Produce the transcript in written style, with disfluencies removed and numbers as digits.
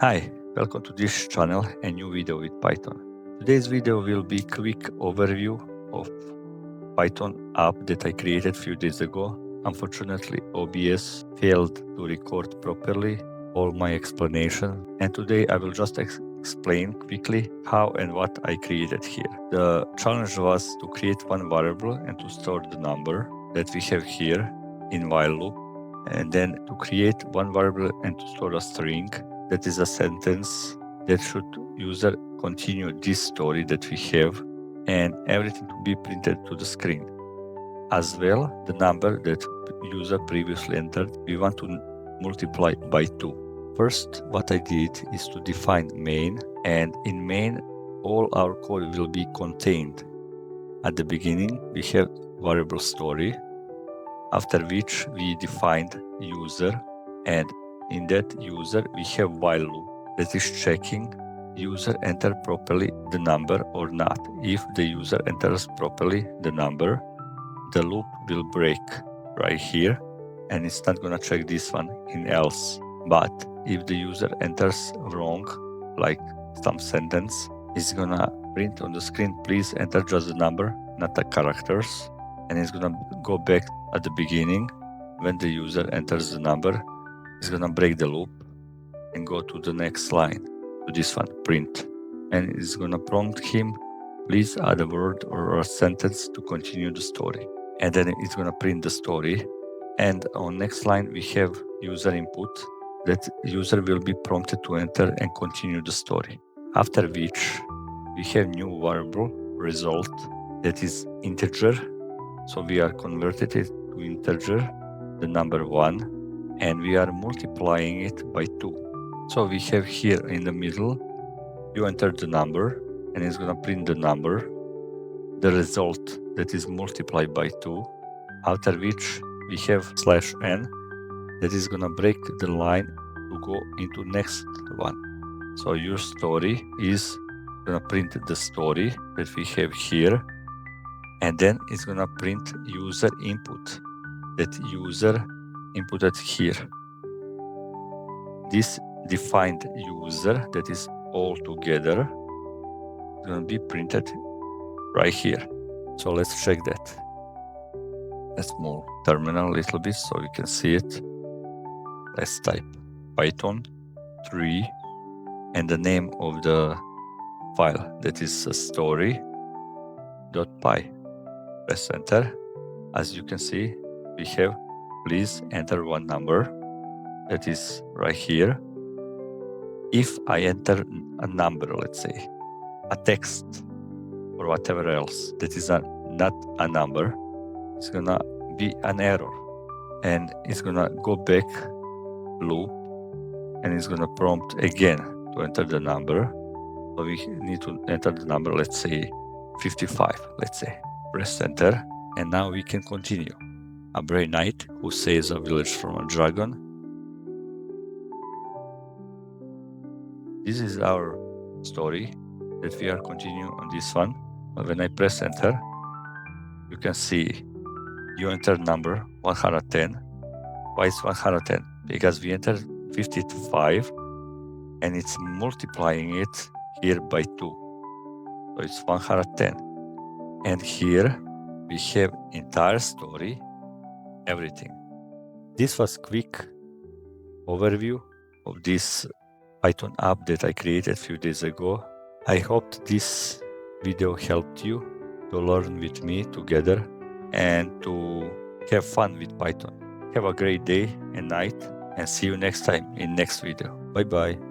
Hi, welcome to this channel, a new video with Python. Today's video will be a quick overview of Python app that I created a few days ago. Unfortunately, OBS failed to record properly all my explanation, and today I will just explain quickly how and what I created here. The challenge was to create one variable and to store the number that we have here in while loop, and then to create one variable and to store a string that is a sentence that should user continue this story that we have, and everything to be printed to the screen. As well, the number that user previously entered, we want to multiply by 2. First, what I did is to define main, and in main, all our code will be contained. At the beginning, we have variable story, after which we defined user, and in that user, we have while loop that is checking user enter properly the number or not. If the user enters properly the number, the loop will break right here, and it's not gonna check this one in else. But if the user enters wrong, like some sentence, it's gonna print on the screen, please enter just the number, not the characters, and it's gonna go back at the beginning. When the user enters the number, it's gonna break the loop and go to the next line, to this one, print. And it's gonna prompt him, please add a word or a sentence to continue the story. And then it's gonna print the story. And on next line, we have user input, that user will be prompted to enter and continue the story. After which, we have new variable result that is integer. So we are converted it to integer, the number 1, and we are multiplying it by 2. So we have here in the middle, you enter the number, and it's gonna print the number, the result that is multiplied by 2, after which we have /n that is gonna break the line to go into next one. So your story is gonna print the story that we have here, and then it's gonna print user input, that user inputted here. This defined user that is all together is going to be printed right here. So let's check that. Let's move terminal a little bit so we can see it. Let's type Python 3 and the name of the file, that is a story.py. Press enter. As you can see, we have please enter one number, that is right here. If I enter a number, let's say a text or whatever else that is not a number, it's gonna be an error, and it's gonna go back loop, and it's gonna prompt again to enter the number. So we need to enter the number, let's say 55, let's say. Press enter, and now we can continue. A brave knight who saves a village from a dragon. This is our story that we are continuing on this one. When I press enter, you can see you enter number 110. Why is 110? Because we entered 55 and it's multiplying it here by 2. So it's 110. And here we have entire story, everything. This was quick overview of this Python app that I created a few days ago. I hope this video helped you to learn with me together and to have fun with Python. Have a great day and night, and see you next time in next video. Bye bye.